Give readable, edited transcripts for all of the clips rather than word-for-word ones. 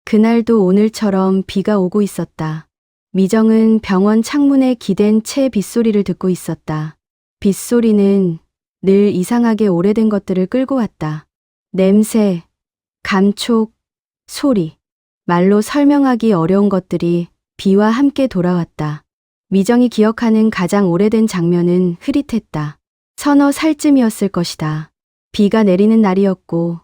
그날도 오늘처럼 비가 오고 있었다. 미정은 병원 창문에 기댄 채 빗소리를 듣고 있었다. 빗소리는 늘 이상하게 오래된 것들을 끌고 왔다. 냄새, 감촉, 소리. 말로 설명하기 어려운 것들이 비와 함께 돌아왔다. 미정이 기억하는 가장 오래된 장면은 흐릿했다. 서너 살쯤이었을 것이다. 비가 내리는 날이었고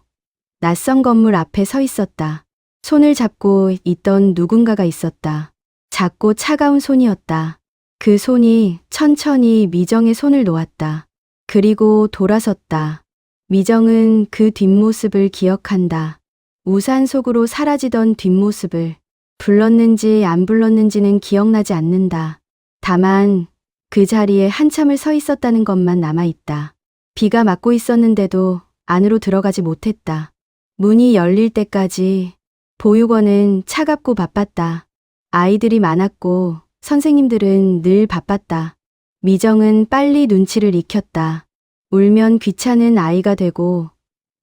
낯선 건물 앞에 서 있었다. 손을 잡고 있던 누군가가 있었다. 작고 차가운 손이었다. 그 손이 천천히 미정의 손을 놓았다. 그리고 돌아섰다. 미정은 그 뒷모습을 기억한다. 우산 속으로 사라지던 뒷모습을. 불렀는지 안 불렀는지는 기억나지 않는다. 다만 그 자리에 한참을 서 있었다는 것만 남아있다. 비가 맞고 있었는데도 안으로 들어가지 못했다. 문이 열릴 때까지 보육원은 차갑고 바빴다. 아이들이 많았고 선생님들은 늘 바빴다. 미정은 빨리 눈치를 익혔다. 울면 귀찮은 아이가 되고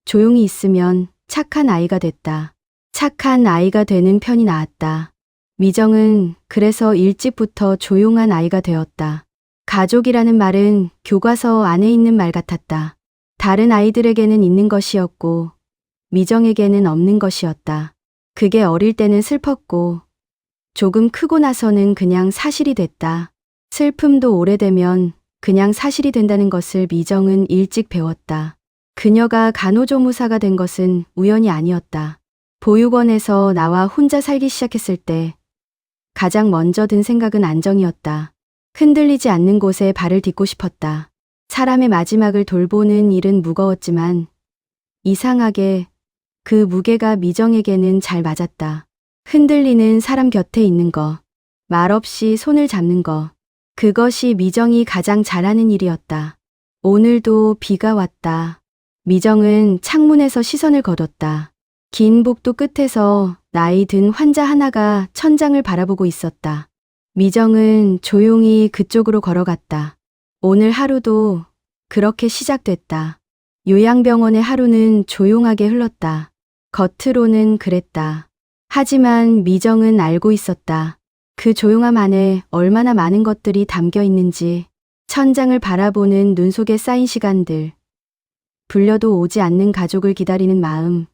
조용히 있으면 착한 아이가 됐다. 착한 아이가 되는 편이 나았다. 미정은 그래서 일찍부터 조용한 아이가 되었다. 가족이라는 말은 교과서 안에 있는 말 같았다. 다른 아이들에게는 있는 것이었고 미정에게는 없는 것이었다. 그게 어릴 때는 슬펐고 조금 크고 나서는 그냥 사실이 됐다. 슬픔도 오래되면 그냥 사실이 된다는 것을 미정은 일찍 배웠다. 그녀가 간호조무사가 된 것은 우연이 아니었다. 보육원에서 나와 혼자 살기 시작했을 때 가장 먼저 든 생각은 안정이었다. 흔들리지 않는 곳에 발을 딛고 싶었다. 사람의 마지막을 돌보는 일은 무거웠지만 이상하게 그 무게가 미정에게는 잘 맞았다. 흔들리는 사람 곁에 있는 거, 말없이 손을 잡는 거, 그것이 미정이 가장 잘하는 일이었다. 오늘도 비가 왔다. 미정은 창문에서 시선을 거뒀다. 긴 복도 끝에서 나이 든 환자 하나가 천장을 바라보고 있었다. 미정은 조용히 그쪽으로 걸어갔다. 오늘 하루도 그렇게 시작됐다. 요양병원의 하루는 조용하게 흘렀다. 겉으로는 그랬다. 하지만 미정은 알고 있었다. 그 조용함 안에 얼마나 많은 것들이 담겨 있는지. 천장을 바라보는 눈 속에 쌓인 시간들. 불려도 오지 않는 가족을 기다리는 마음.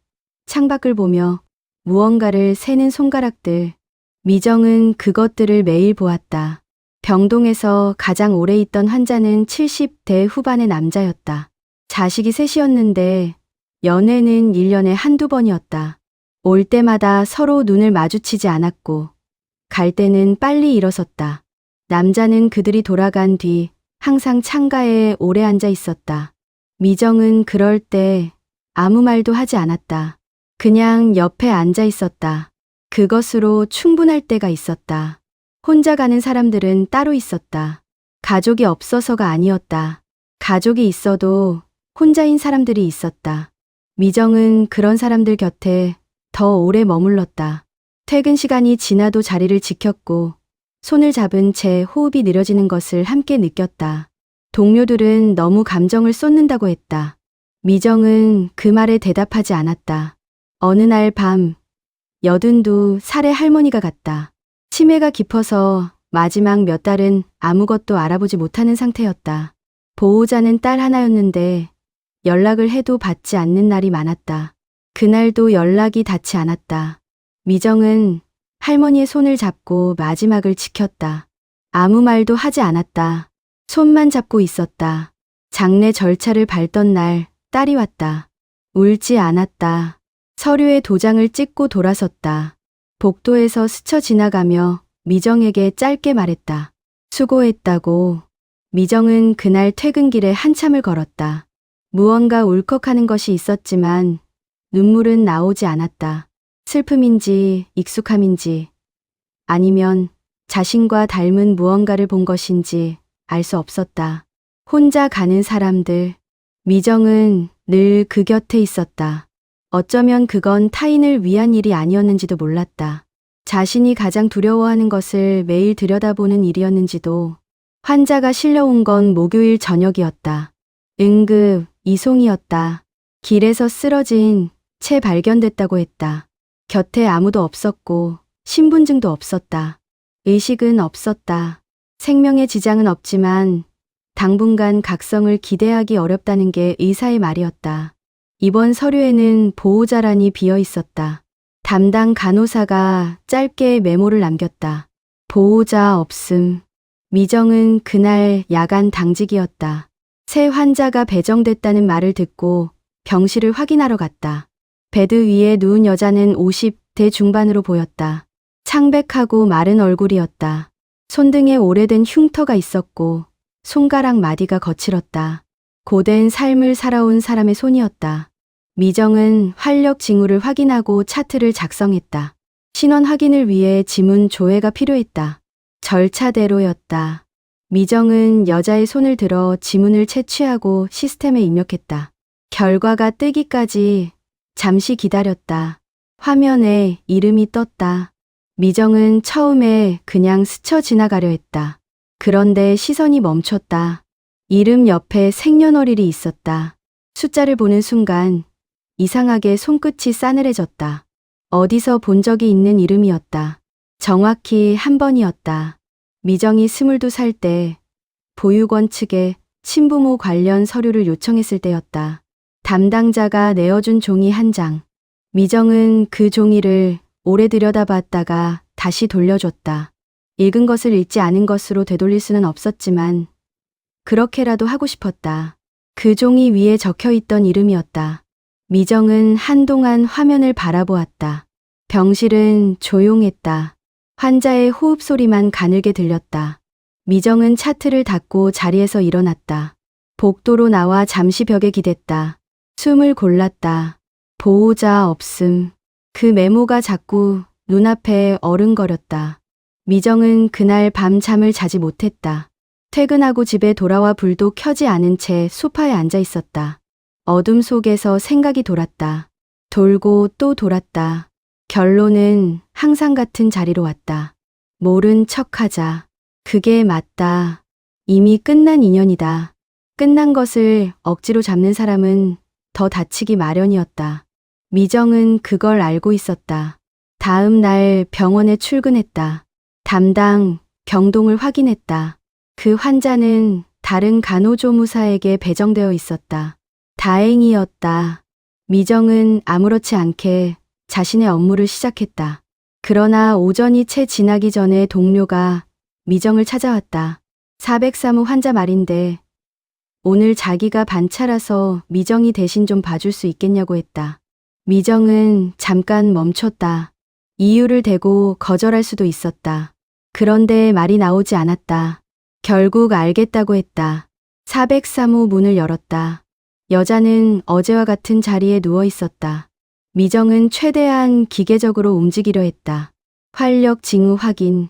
창밖을 보며 무언가를 세는 손가락들. 미정은 그것들을 매일 보았다. 병동에서 가장 오래 있던 환자는 70대 후반의 남자였다. 자식이 셋이었는데 연애는 1년에 한두 번이었다. 올 때마다 서로 눈을 마주치지 않았고 갈 때는 빨리 일어섰다. 남자는 그들이 돌아간 뒤 항상 창가에 오래 앉아 있었다. 미정은 그럴 때 아무 말도 하지 않았다. 그냥 옆에 앉아 있었다. 그것으로 충분할 때가 있었다. 혼자 가는 사람들은 따로 있었다. 가족이 없어서가 아니었다. 가족이 있어도 혼자인 사람들이 있었다. 미정은 그런 사람들 곁에 더 오래 머물렀다. 퇴근 시간이 지나도 자리를 지켰고 손을 잡은 채 호흡이 느려지는 것을 함께 느꼈다. 동료들은 너무 감정을 쏟는다고 했다. 미정은 그 말에 대답하지 않았다. 어느 날 밤, 82살의 할머니가 갔다. 치매가 깊어서 마지막 몇 달은 아무것도 알아보지 못하는 상태였다. 보호자는 딸 하나였는데 연락을 해도 받지 않는 날이 많았다. 그날도 연락이 닿지 않았다. 미정은 할머니의 손을 잡고 마지막을 지켰다. 아무 말도 하지 않았다. 손만 잡고 있었다. 장례 절차를 밟던 날 딸이 왔다. 울지 않았다. 서류에 도장을 찍고 돌아섰다. 복도에서 스쳐 지나가며 미정에게 짧게 말했다. 수고했다고. 미정은 그날 퇴근길에 한참을 걸었다. 무언가 울컥하는 것이 있었지만 눈물은 나오지 않았다. 슬픔인지 익숙함인지 아니면 자신과 닮은 무언가를 본 것인지 알 수 없었다. 혼자 가는 사람들. 미정은 늘 그 곁에 있었다. 어쩌면 그건 타인을 위한 일이 아니었는지도 몰랐다. 자신이 가장 두려워하는 것을 매일 들여다보는 일이었는지도. 환자가 실려온 건 목요일 저녁이었다. 응급 이송이었다. 길에서 쓰러진 채 발견됐다고 했다. 곁에 아무도 없었고 신분증도 없었다. 의식은 없었다. 생명에 지장은 없지만 당분간 각성을 기대하기 어렵다는 게 의사의 말이었다. 이번 서류에는 보호자란이 비어 있었다. 담당 간호사가 짧게 메모를 남겼다. 보호자 없음. 미정은 그날 야간 당직이었다. 새 환자가 배정됐다는 말을 듣고 병실을 확인하러 갔다. 베드 위에 누운 여자는 50대 중반으로 보였다. 창백하고 마른 얼굴이었다. 손등에 오래된 흉터가 있었고 손가락 마디가 거칠었다. 고된 삶을 살아온 사람의 손이었다. 미정은 활력 징후를 확인하고 차트를 작성했다. 신원 확인을 위해 지문 조회가 필요했다. 절차대로였다. 미정은 여자의 손을 들어 지문을 채취하고 시스템에 입력했다. 결과가 뜨기까지 잠시 기다렸다. 화면에 이름이 떴다. 미정은 처음에 그냥 스쳐 지나가려 했다. 그런데 시선이 멈췄다. 이름 옆에 생년월일이 있었다. 숫자를 보는 순간 이상하게 손끝이 싸늘해졌다. 어디서 본 적이 있는 이름이었다. 정확히 한 번이었다. 미정이 22살 때 보육원 측에 친부모 관련 서류를 요청했을 때였다. 담당자가 내어준 종이 한 장. 미정은 그 종이를 오래 들여다봤다가 다시 돌려줬다. 읽은 것을 읽지 않은 것으로 되돌릴 수는 없었지만 그렇게라도 하고 싶었다. 그 종이 위에 적혀 있던 이름이었다. 미정은 한동안 화면을 바라보았다. 병실은 조용했다. 환자의 호흡 소리만 가늘게 들렸다. 미정은 차트를 닫고 자리에서 일어났다. 복도로 나와 잠시 벽에 기댔다. 숨을 골랐다. 보호자 없음. 그 메모가 자꾸 눈앞에 어른거렸다. 미정은 그날 밤 잠을 자지 못했다. 퇴근하고 집에 돌아와 불도 켜지 않은 채 소파에 앉아 있었다. 어둠 속에서 생각이 돌았다. 돌고 또 돌았다. 결론은 항상 같은 자리로 왔다. 모른 척하자. 그게 맞다. 이미 끝난 인연이다. 끝난 것을 억지로 잡는 사람은 더 다치기 마련이었다. 미정은 그걸 알고 있었다. 다음 날 병원에 출근했다. 담당 병동을 확인했다. 그 환자는 다른 간호조무사에게 배정되어 있었다. 다행이었다. 미정은 아무렇지 않게 자신의 업무를 시작했다. 그러나 오전이 채 지나기 전에 동료가 미정을 찾아왔다. 403호 환자 말인데 오늘 자기가 반차라서 미정이 대신 좀 봐줄 수 있겠냐고 했다. 미정은 잠깐 멈췄다. 이유를 대고 거절할 수도 있었다. 그런데 말이 나오지 않았다. 결국 알겠다고 했다. 403호 문을 열었다. 여자는 어제와 같은 자리에 누워 있었다. 미정은 최대한 기계적으로 움직이려 했다. 활력 징후 확인,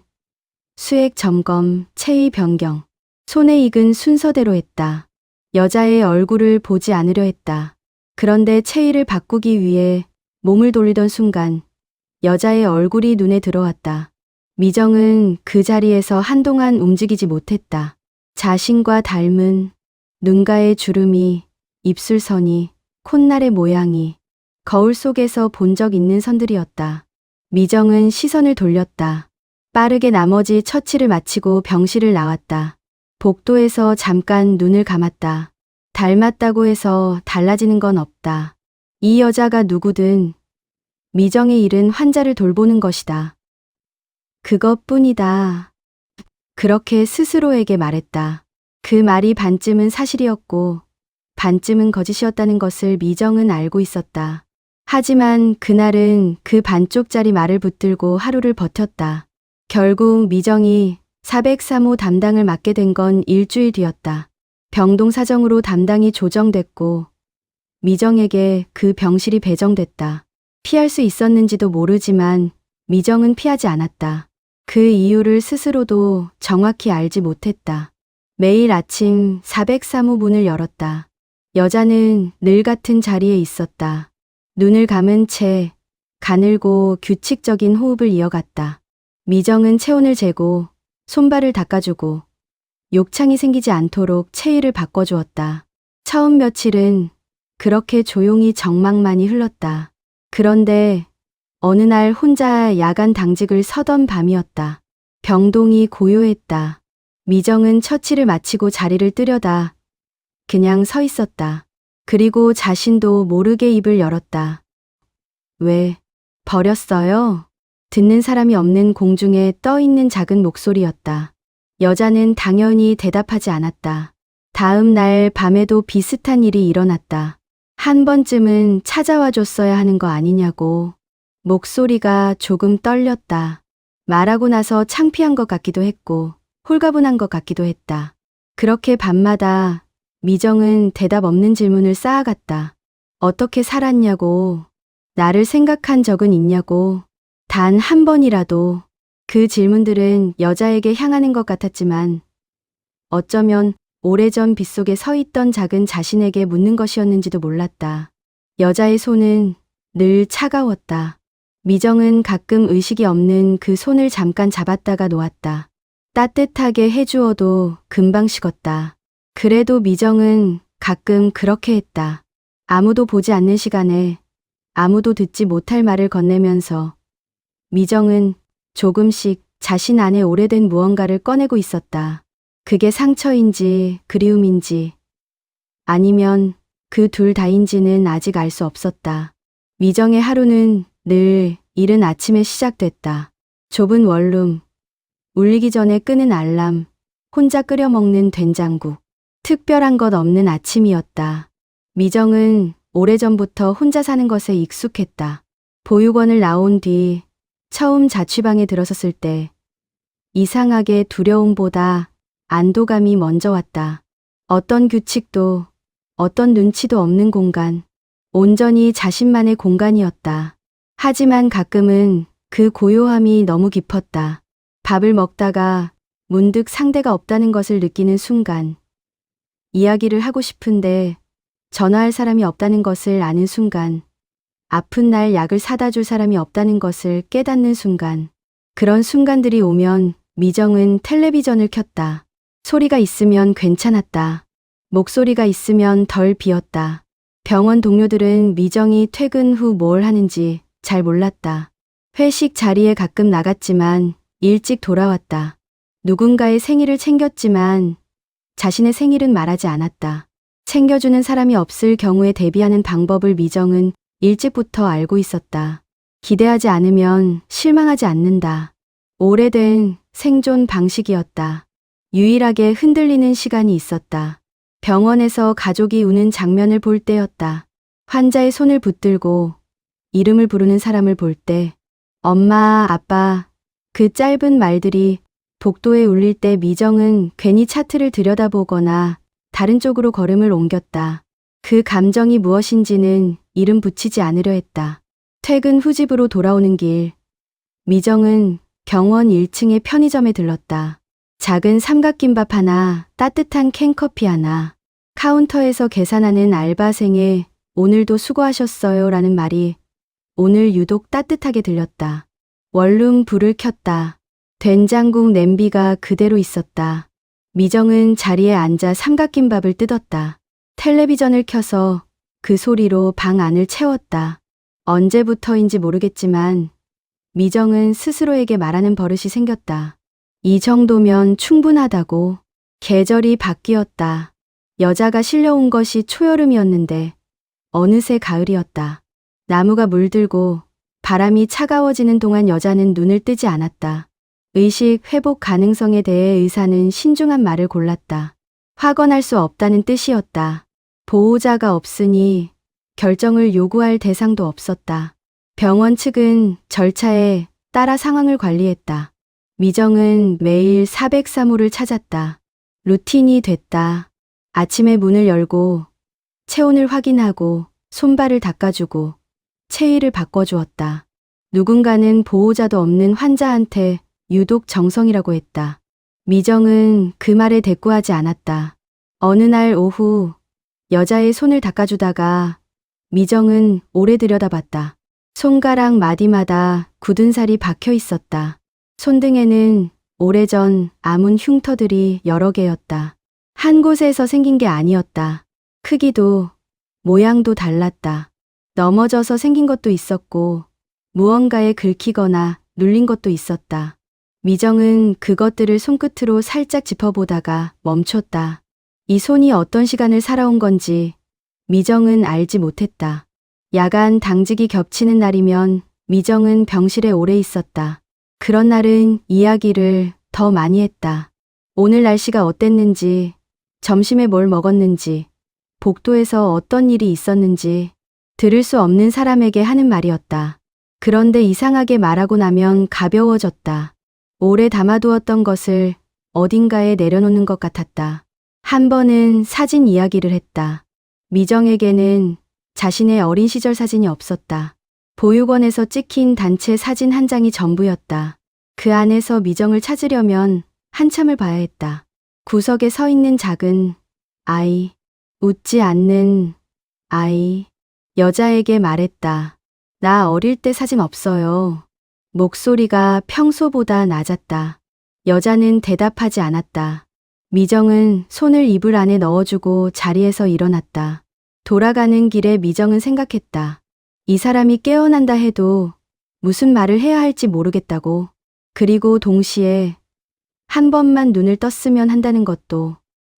수액 점검, 체위 변경. 손에 익은 순서대로 했다. 여자의 얼굴을 보지 않으려 했다. 그런데 체위를 바꾸기 위해 몸을 돌리던 순간 여자의 얼굴이 눈에 들어왔다. 미정은 그 자리에서 한동안 움직이지 못했다. 자신과 닮은 눈가의 주름이, 입술선이, 콧날의 모양이 거울 속에서 본 적 있는 선들이었다. 미정은 시선을 돌렸다. 빠르게 나머지 처치를 마치고 병실을 나왔다. 복도에서 잠깐 눈을 감았다. 닮았다고 해서 달라지는 건 없다. 이 여자가 누구든 미정의 일은 환자를 돌보는 것이다. 그것뿐이다. 그렇게 스스로에게 말했다. 그 말이 반쯤은 사실이었고 반쯤은 거짓이었다는 것을 미정은 알고 있었다. 하지만 그날은 그 반쪽짜리 말을 붙들고 하루를 버텼다. 결국 미정이 403호 담당을 맡게 된 건 일주일 뒤였다. 병동 사정으로 담당이 조정됐고 미정에게 그 병실이 배정됐다. 피할 수 있었는지도 모르지만 미정은 피하지 않았다. 그 이유를 스스로도 정확히 알지 못했다. 매일 아침 403호 문을 열었다. 여자는 늘 같은 자리에 있었다. 눈을 감은 채 가늘고 규칙적인 호흡을 이어갔다. 미정은 체온을 재고 손발을 닦아주고 욕창이 생기지 않도록 체위를 바꿔주었다. 처음 며칠은 그렇게 조용히 정막만이 흘렀다. 그런데 어느 날 혼자 야간 당직을 서던 밤이었다. 병동이 고요했다. 미정은 처치를 마치고 자리를 뜨려다 그냥 서 있었다. 그리고 자신도 모르게 입을 열었다. 왜 버렸어요? 듣는 사람이 없는 공중에 떠 있는 작은 목소리였다. 여자는 당연히 대답하지 않았다. 다음 날 밤에도 비슷한 일이 일어났다. 한 번쯤은 찾아와 줬어야 하는 거 아니냐고. 목소리가 조금 떨렸다. 말하고 나서 창피한 것 같기도 했고 홀가분한 것 같기도 했다. 그렇게 밤마다 미정은 대답 없는 질문을 쌓아갔다. 어떻게 살았냐고, 나를 생각한 적은 있냐고, 단 한 번이라도. 그 질문들은 여자에게 향하는 것 같았지만 어쩌면 오래전 빗속에 서 있던 작은 자신에게 묻는 것이었는지도 몰랐다. 여자의 손은 늘 차가웠다. 미정은 가끔 의식이 없는 그 손을 잠깐 잡았다가 놓았다. 따뜻하게 해주어도 금방 식었다. 그래도 미정은 가끔 그렇게 했다. 아무도 보지 않는 시간에 아무도 듣지 못할 말을 건네면서 미정은 조금씩 자신 안에 오래된 무언가를 꺼내고 있었다. 그게 상처인지 그리움인지 아니면 그 둘 다인지는 아직 알 수 없었다. 미정의 하루는 늘 이른 아침에 시작됐다. 좁은 원룸, 울리기 전에 끄는 알람, 혼자 끓여 먹는 된장국. 특별한 것 없는 아침이었다. 미정은 오래전부터 혼자 사는 것에 익숙했다. 보육원을 나온 뒤 처음 자취방에 들어섰을 때 이상하게 두려움보다 안도감이 먼저 왔다. 어떤 규칙도 어떤 눈치도 없는 공간, 온전히 자신만의 공간이었다. 하지만 가끔은 그 고요함이 너무 깊었다. 밥을 먹다가 문득 상대가 없다는 것을 느끼는 순간, 이야기를 하고 싶은데 전화할 사람이 없다는 것을 아는 순간, 아픈 날 약을 사다 줄 사람이 없다는 것을 깨닫는 순간, 그런 순간들이 오면 미정은 텔레비전을 켰다. 소리가 있으면 괜찮았다. 목소리가 있으면 덜 비었다. 병원 동료들은 미정이 퇴근 후 뭘 하는지 잘 몰랐다. 회식 자리에 가끔 나갔지만 일찍 돌아왔다. 누군가의 생일을 챙겼지만 자신의 생일은 말하지 않았다. 챙겨주는 사람이 없을 경우에 대비하는 방법을 미정은 일찍부터 알고 있었다. 기대하지 않으면 실망하지 않는다. 오래된 생존 방식이었다. 유일하게 흔들리는 시간이 있었다. 병원에서 가족이 우는 장면을 볼 때였다. 환자의 손을 붙들고 이름을 부르는 사람을 볼 때, 엄마, 아빠, 그 짧은 말들이 복도에 울릴 때 미정은 괜히 차트를 들여다보거나 다른 쪽으로 걸음을 옮겼다. 그 감정이 무엇인지는 이름 붙이지 않으려 했다. 퇴근 후 집으로 돌아오는 길, 미정은 병원 1층의 편의점에 들렀다. 작은 삼각김밥 하나, 따뜻한 캔커피 하나, 카운터에서 계산하는 알바생의 오늘도 수고하셨어요 라는 말이 오늘 유독 따뜻하게 들렸다. 원룸 불을 켰다. 된장국 냄비가 그대로 있었다. 미정은 자리에 앉아 삼각김밥을 뜯었다. 텔레비전을 켜서 그 소리로 방 안을 채웠다. 언제부터인지 모르겠지만 미정은 스스로에게 말하는 버릇이 생겼다. 이 정도면 충분하다고. 계절이 바뀌었다. 여자가 실려온 것이 초여름이었는데 어느새 가을이었다. 나무가 물들고 바람이 차가워지는 동안 여자는 눈을 뜨지 않았다. 의식 회복 가능성에 대해 의사는 신중한 말을 골랐다. 확언할 수 없다는 뜻이었다. 보호자가 없으니 결정을 요구할 대상도 없었다. 병원 측은 절차에 따라 상황을 관리했다. 미정은 매일 403호를 찾았다. 루틴이 됐다. 아침에 문을 열고 체온을 확인하고 손발을 닦아주고 체위를 바꿔주었다. 누군가는 보호자도 없는 환자한테 유독 정성이라고 했다. 미정은 그 말에 대꾸하지 않았다. 어느 날 오후 여자의 손을 닦아주다가 미정은 오래 들여다봤다. 손가락 마디마다 굳은 살이 박혀 있었다. 손등에는 오래전 아문 흉터들이 여러 개였다. 한 곳에서 생긴 게 아니었다. 크기도 모양도 달랐다. 넘어져서 생긴 것도 있었고 무언가에 긁히거나 눌린 것도 있었다. 미정은 그것들을 손끝으로 살짝 짚어보다가 멈췄다. 이 손이 어떤 시간을 살아온 건지 미정은 알지 못했다. 야간 당직이 겹치는 날이면 미정은 병실에 오래 있었다. 그런 날은 이야기를 더 많이 했다. 오늘 날씨가 어땠는지, 점심에 뭘 먹었는지, 복도에서 어떤 일이 있었는지 들을 수 없는 사람에게 하는 말이었다. 그런데 이상하게 말하고 나면 가벼워졌다. 오래 담아두었던 것을 어딘가에 내려놓는 것 같았다. 한 번은 사진 이야기를 했다. 미정에게는 자신의 어린 시절 사진이 없었다. 보육원에서 찍힌 단체 사진 한 장이 전부였다. 그 안에서 미정을 찾으려면 한참을 봐야 했다. 구석에 서 있는 작은 아이, 웃지 않는 아이, 여자에게 말했다. 나 어릴 때 사진 없어요. 목소리가 평소보다 낮았다. 여자는 대답하지 않았다. 미정은 손을 이불 안에 넣어주고 자리에서 일어났다. 돌아가는 길에 미정은 생각했다. 이 사람이 깨어난다 해도 무슨 말을 해야 할지 모르겠다고. 그리고 동시에 한 번만 눈을 떴으면 한다는 것도.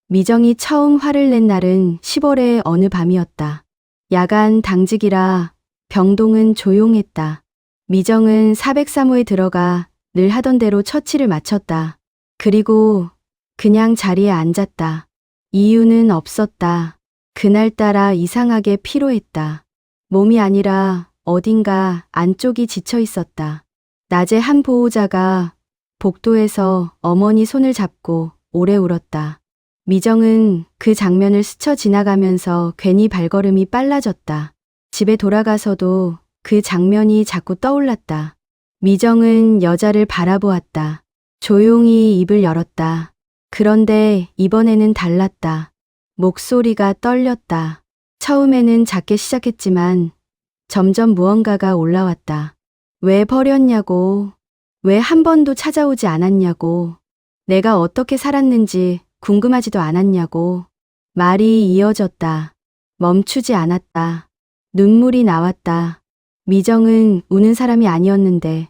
미정이 처음 화를 낸 날은 10월의 어느 밤이었다. 야간 당직이라 병동은 조용했다. 미정은 403호에 들어가 늘 하던 대로 처치를 마쳤다. 그리고 그냥 자리에 앉았다. 이유는 없었다. 그날따라 이상하게 피로했다. 몸이 아니라 어딘가 안쪽이 지쳐 있었다. 낮에 한 보호자가 복도에서 어머니 손을 잡고 오래 울었다. 미정은 그 장면을 스쳐 지나가면서 괜히 발걸음이 빨라졌다. 집에 돌아가서도 그 장면이 자꾸 떠올랐다. 미정은 여자를 바라보았다. 조용히 입을 열었다. 그런데 이번에는 달랐다. 목소리가 떨렸다. 처음에는 작게 시작했지만 점점 무언가가 올라왔다. 왜 버렸냐고, 왜 한 번도 찾아오지 않았냐고, 내가 어떻게 살았는지 궁금하지도 않았냐고. 말이 이어졌다. 멈추지 않았다. 눈물이 나왔다. 미정은 우는 사람이 아니었는데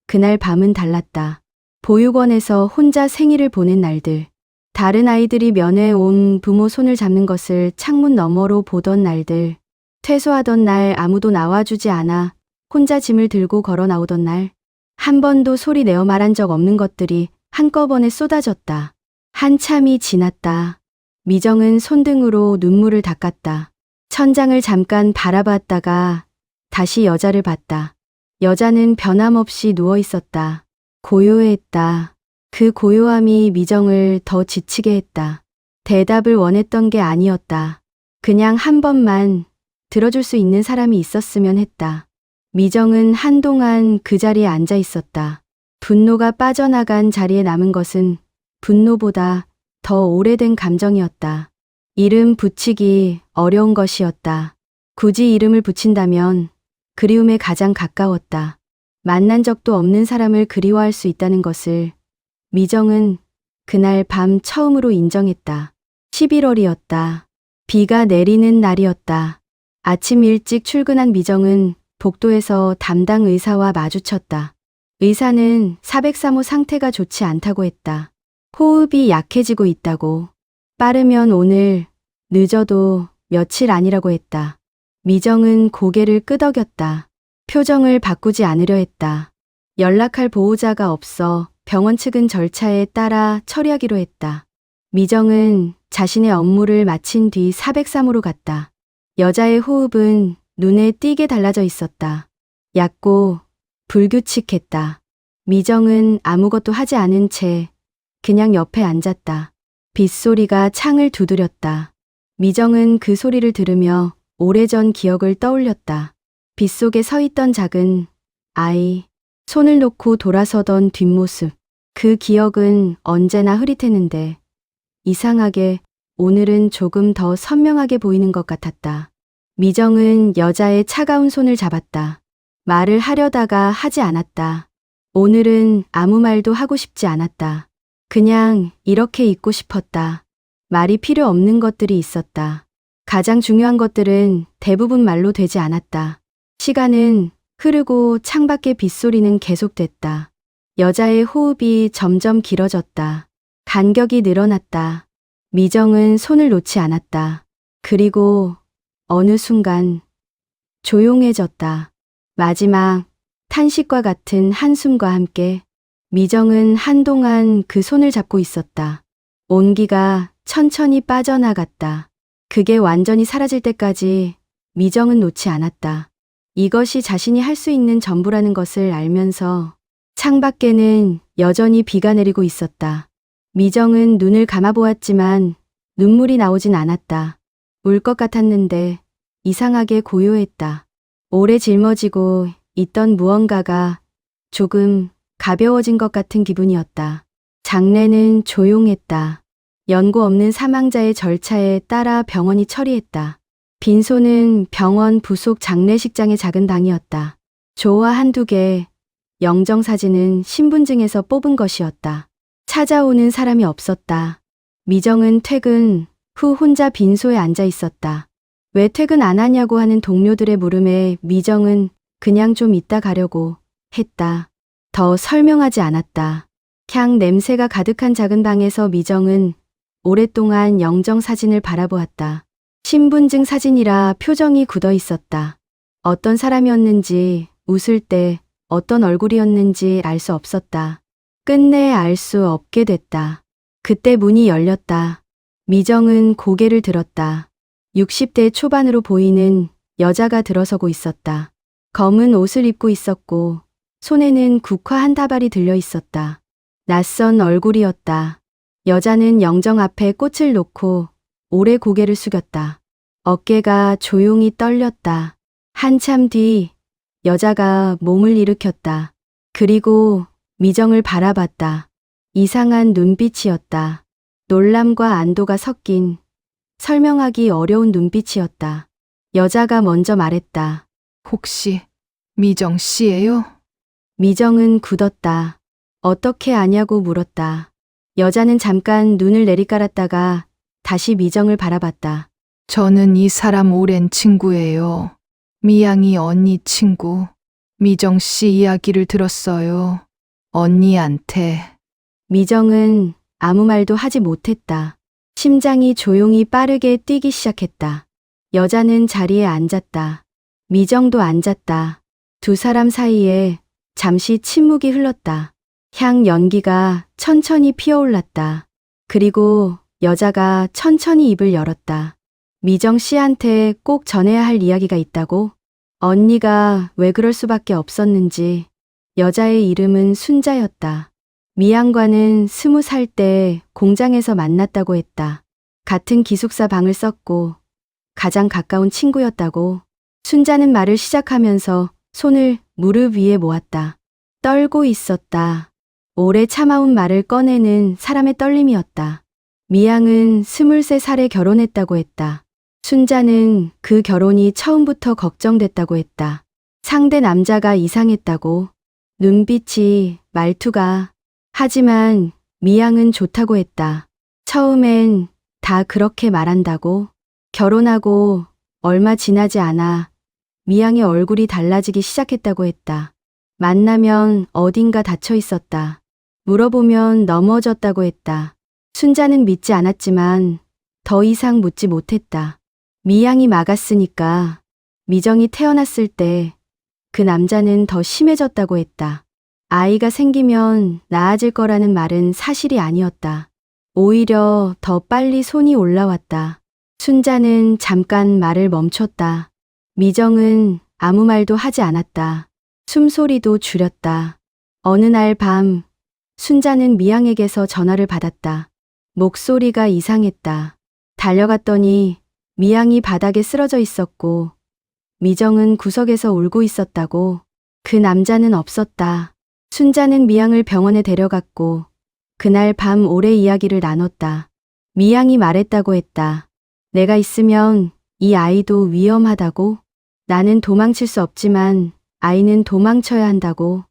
그날 밤은 달랐다. 보육원에서 혼자 생일을 보낸 날들, 다른 아이들이 면회 온 부모 손을 잡는 것을 창문 너머로 보던 날들, 퇴소하던 날 아무도 나와주지 않아 혼자 짐을 들고 걸어 나오던 날, 한 번도 소리 내어 말한 적 없는 것들이 한꺼번에 쏟아졌다. 한참이 지났다. 미정은 손등으로 눈물을 닦았다. 천장을 잠깐 바라봤다가 다시 여자를 봤다. 여자는 변함없이 누워 있었다. 고요했다. 그 고요함이 미정을 더 지치게 했다. 대답을 원했던 게 아니었다. 그냥 한 번만 들어줄 수 있는 사람이 있었으면 했다. 미정은 한동안 그 자리에 앉아 있었다. 분노가 빠져나간 자리에 남은 것은 분노보다 더 오래된 감정이었다. 이름 붙이기 어려운 것이었다. 굳이 이름을 붙인다면 그리움에 가장 가까웠다. 만난 적도 없는 사람을 그리워할 수 있다는 것을 미정은 그날 밤 처음으로 인정했다. 11월이었다. 비가 내리는 날이었다. 아침 일찍 출근한 미정은 복도에서 담당 의사와 마주쳤다. 의사는 403호 상태가 좋지 않다고 했다. 호흡이 약해지고 있다고. 빠르면 오늘, 늦어도 며칠 아니라고 했다. 미정은 고개를 끄덕였다. 표정을 바꾸지 않으려 했다. 연락할 보호자가 없어 병원 측은 절차에 따라 처리하기로 했다. 미정은 자신의 업무를 마친 뒤 403호로 갔다. 여자의 호흡은 눈에 띄게 달라져 있었다. 얕고 불규칙했다. 미정은 아무것도 하지 않은 채 그냥 옆에 앉았다. 빗소리가 창을 두드렸다. 미정은 그 소리를 들으며 오래전 기억을 떠올렸다. 빗속에 서 있던 작은 아이, 손을 놓고 돌아서던 뒷모습. 그 기억은 언제나 흐릿했는데 이상하게 오늘은 조금 더 선명하게 보이는 것 같았다. 미정은 여자의 차가운 손을 잡았다. 말을 하려다가 하지 않았다. 오늘은 아무 말도 하고 싶지 않았다. 그냥 이렇게 있고 싶었다. 말이 필요 없는 것들이 있었다. 가장 중요한 것들은 대부분 말로 되지 않았다. 시간은 흐르고 창밖의 빗소리는 계속됐다. 여자의 호흡이 점점 길어졌다. 간격이 늘어났다. 미정은 손을 놓지 않았다. 그리고 어느 순간 조용해졌다. 마지막 탄식과 같은 한숨과 함께 미정은 한동안 그 손을 잡고 있었다. 온기가 천천히 빠져나갔다. 그게 완전히 사라질 때까지 미정은 놓지 않았다. 이것이 자신이 할 수 있는 전부라는 것을 알면서 창밖에는 여전히 비가 내리고 있었다. 미정은 눈을 감아보았지만 눈물이 나오진 않았다. 울 것 같았는데 이상하게 고요했다. 오래 짊어지고 있던 무언가가 조금 가벼워진 것 같은 기분이었다. 장례는 조용했다. 연고 없는 사망자의 절차에 따라 병원이 처리했다. 빈소는 병원 부속 장례식장의 작은 방이었다. 조화 한두 개, 영정사진은 신분증에서 뽑은 것이었다. 찾아오는 사람이 없었다. 미정은 퇴근 후 혼자 빈소에 앉아 있었다. 왜 퇴근 안 하냐고 하는 동료들의 물음에 미정은 그냥 좀 이따 가려고 했다. 더 설명하지 않았다. 향 냄새가 가득한 작은 방에서 미정은 오랫동안 영정사진을 바라보았다. 신분증 사진이라 표정이 굳어 있었다. 어떤 사람이었는지, 웃을 때 어떤 얼굴이었는지 알 수 없었다. 끝내 알 수 없게 됐다. 그때 문이 열렸다. 미정은 고개를 들었다. 60대 초반으로 보이는 여자가 들어서고 있었다. 검은 옷을 입고 있었고 손에는 국화 한 다발이 들려 있었다. 낯선 얼굴이었다. 여자는 영정 앞에 꽃을 놓고 오래 고개를 숙였다. 어깨가 조용히 떨렸다. 한참 뒤 여자가 몸을 일으켰다. 그리고 미정을 바라봤다. 이상한 눈빛이었다. 놀람과 안도가 섞인 설명하기 어려운 눈빛이었다. 여자가 먼저 말했다. 혹시 미정 씨예요? 미정은 굳었다. 어떻게 아냐고 물었다. 여자는 잠깐 눈을 내리깔았다가 다시 미정을 바라봤다. 저는 이 사람 오랜 친구예요. 미양이 언니 친구. 미정 씨 이야기를 들었어요. 언니한테. 미정은 아무 말도 하지 못했다. 심장이 조용히 빠르게 뛰기 시작했다. 여자는 자리에 앉았다. 미정도 앉았다. 두 사람 사이에 잠시 침묵이 흘렀다. 향 연기가 천천히 피어올랐다. 그리고 여자가 천천히 입을 열었다. 미정 씨한테 꼭 전해야 할 이야기가 있다고? 언니가 왜 그럴 수밖에 없었는지. 여자의 이름은 순자였다. 미양과는 20살 때 공장에서 만났다고 했다. 같은 기숙사 방을 썼고 가장 가까운 친구였다고. 순자는 말을 시작하면서 손을 무릎 위에 모았다. 떨고 있었다. 오래 참아온 말을 꺼내는 사람의 떨림이었다. 미양은 23살에 결혼했다고 했다. 순자는 그 결혼이 처음부터 걱정됐다고 했다. 상대 남자가 이상했다고. 눈빛이, 말투가. 하지만 미양은 좋다고 했다. 처음엔 다 그렇게 말한다고. 결혼하고 얼마 지나지 않아 미양의 얼굴이 달라지기 시작했다고 했다. 만나면 어딘가 닫혀 있었다. 물어보면 넘어졌다고 했다. 순자는 믿지 않았지만 더 이상 묻지 못했다. 미양이 막았으니까. 미정이 태어났을 때 그 남자는 더 심해졌다고 했다. 아이가 생기면 나아질 거라는 말은 사실이 아니었다. 오히려 더 빨리 손이 올라왔다. 순자는 잠깐 말을 멈췄다. 미정은 아무 말도 하지 않았다. 숨소리도 줄였다. 어느 날 밤, 순자는 미양에게서 전화를 받았다. 목소리가 이상했다. 달려갔더니 미양이 바닥에 쓰러져 있었고 미정은 구석에서 울고 있었다고. 그 남자는 없었다. 순자는 미양을 병원에 데려갔고 그날 밤 오래 이야기를 나눴다. 미양이 말했다고 했다. 내가 있으면 이 아이도 위험하다고. 나는 도망칠 수 없지만 아이는 도망쳐야 한다고.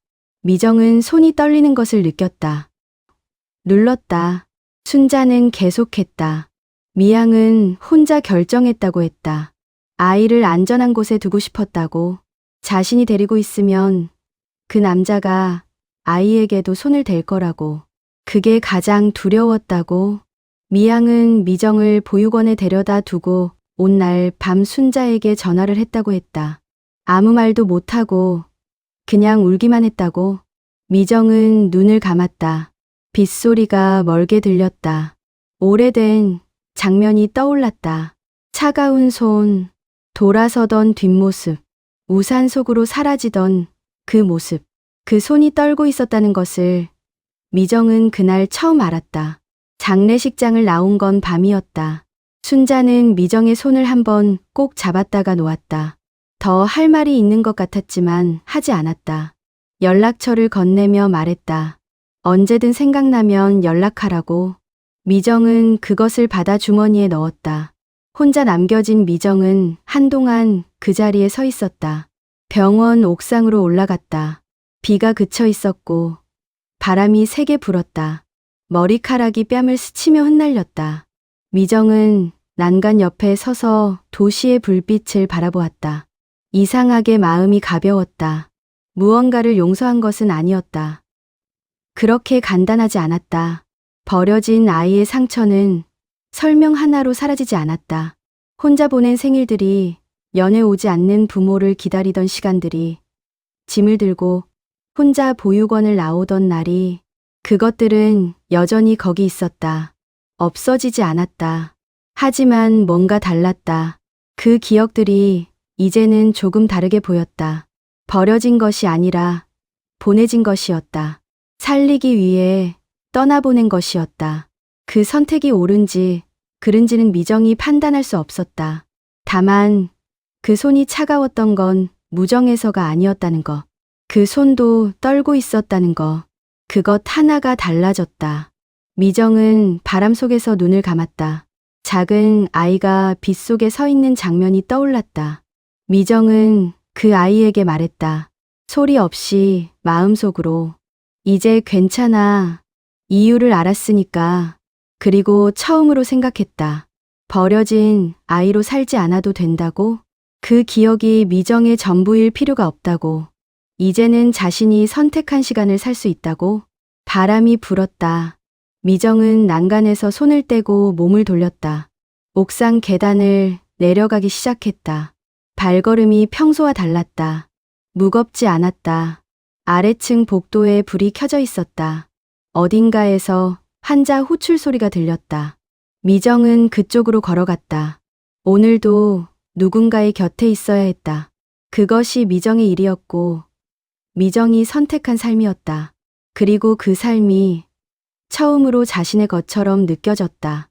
미정은 손이 떨리는 것을 느꼈다. 눌렀다. 순자는 계속했다. 미양은 혼자 결정했다고 했다. 아이를 안전한 곳에 두고 싶었다고. 자신이 데리고 있으면 그 남자가 아이에게도 손을 댈 거라고. 그게 가장 두려웠다고. 미양은 미정을 보육원에 데려다 두고 온 날 밤 순자에게 전화를 했다고 했다. 아무 말도 못하고 그냥 울기만 했다고. 미정은 눈을 감았다. 빗소리가 멀게 들렸다. 오래된 장면이 떠올랐다. 차가운 손, 돌아서던 뒷모습, 우산 속으로 사라지던 그 모습. 그 손이 떨고 있었다는 것을 미정은 그날 처음 알았다. 장례식장을 나온 건 밤이었다. 순자는 미정의 손을 한번 꼭 잡았다가 놓았다. 더 할 말이 있는 것 같았지만 하지 않았다. 연락처를 건네며 말했다. 언제든 생각나면 연락하라고. 미정은 그것을 받아 주머니에 넣었다. 혼자 남겨진 미정은 한동안 그 자리에 서 있었다. 병원 옥상으로 올라갔다. 비가 그쳐 있었고 바람이 세게 불었다. 머리카락이 뺨을 스치며 흩날렸다. 미정은 난간 옆에 서서 도시의 불빛을 바라보았다. 이상하게 마음이 가벼웠다. 무언가를 용서한 것은 아니었다. 그렇게 간단하지 않았다. 버려진 아이의 상처는 설명 하나로 사라지지 않았다. 혼자 보낸 생일들이, 연애 오지 않는 부모를 기다리던 시간들이, 짐을 들고 혼자 보육원을 나오던 날이, 그것들은 여전히 거기 있었다. 없어지지 않았다. 하지만 뭔가 달랐다. 그 기억들이 이제는 조금 다르게 보였다. 버려진 것이 아니라 보내진 것이었다. 살리기 위해 떠나보낸 것이었다. 그 선택이 옳은지 그른지는 미정이 판단할 수 없었다. 다만 그 손이 차가웠던 건 무정에서가 아니었다는 것. 그 손도 떨고 있었다는 것. 그것 하나가 달라졌다. 미정은 바람 속에서 눈을 감았다. 작은 아이가 빗속에 서 있는 장면이 떠올랐다. 미정은 그 아이에게 말했다. 소리 없이 마음속으로. 이제 괜찮아. 이유를 알았으니까. 그리고 처음으로 생각했다. 버려진 아이로 살지 않아도 된다고? 그 기억이 미정의 전부일 필요가 없다고. 이제는 자신이 선택한 시간을 살 수 있다고. 바람이 불었다. 미정은 난간에서 손을 떼고 몸을 돌렸다. 옥상 계단을 내려가기 시작했다. 발걸음이 평소와 달랐다. 무겁지 않았다. 아래층 복도에 불이 켜져 있었다. 어딘가에서 환자 호출 소리가 들렸다. 미정은 그쪽으로 걸어갔다. 오늘도 누군가의 곁에 있어야 했다. 그것이 미정의 일이었고 미정이 선택한 삶이었다. 그리고 그 삶이 처음으로 자신의 것처럼 느껴졌다.